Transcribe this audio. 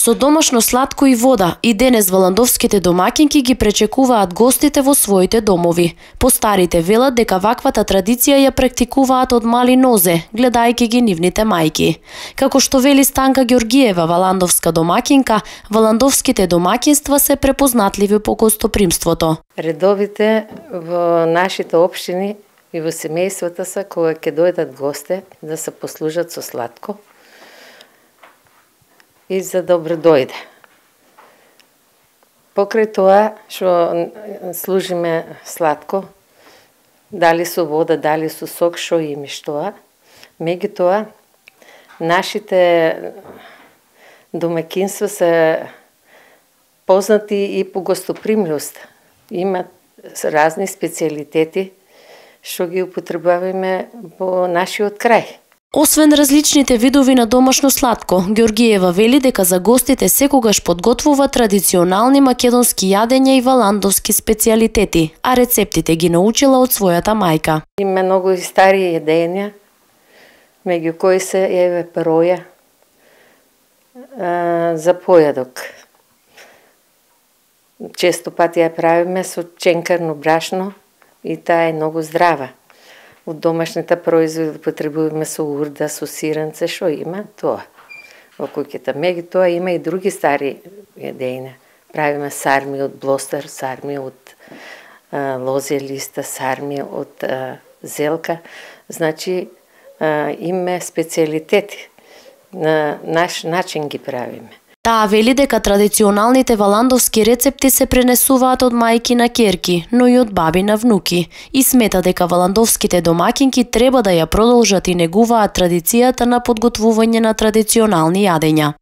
Со домашно сладко и вода, и денес валандовските домаќинки ги пречекуваат гостите во своите домови. Постарите велат дека ваквата традиција ја практикуваат од мали нозе, гледајќи ги нивните мајки. Како што вели Станка Ѓоргиева, валандовска домаќинка, валандовските домаќинства се препознатливи по гостопримството. Редовите во нашите општини и во семејствата се кога ќе дојдат гости да се послужат со сладко и за добро дојде. Покрај тоа што служиме сладко, дали со вода, дали со сок, што им и што, меѓутоа нашите домаќинства се познати и по гостопримливост. Имат разни специјалитети што ги употребаваме во нашиот крај. Освен различните видови на домашно сладко, Ѓоргиева вели дека за гостите секогаш подготвува традиционални македонски јадења и валандовски специјалитети, а рецептите ги научила од својата мајка. Има многу и стари јадења, меѓу кои се еве пероја за појадок. Често пати ја правиме со ченкарно брашно и таа е многу здрава. Од домашните производи потребуваме со урда, со сиренце, што има тоа во куќата. Меѓутоа има и други стари јадења. Правиме сарми од блостар, сарми од лозја листа, сарми од зелка. Значи, има специјалитети. На наш начин ги правиме. Таа вели дека традиционалните валандовски рецепти се пренесуваат од мајки на ќерки, но и од баби на внуки, и смета дека валандовските домаќинки треба да ја продолжат и негуваат традицијата на подготвување на традиционални јадења.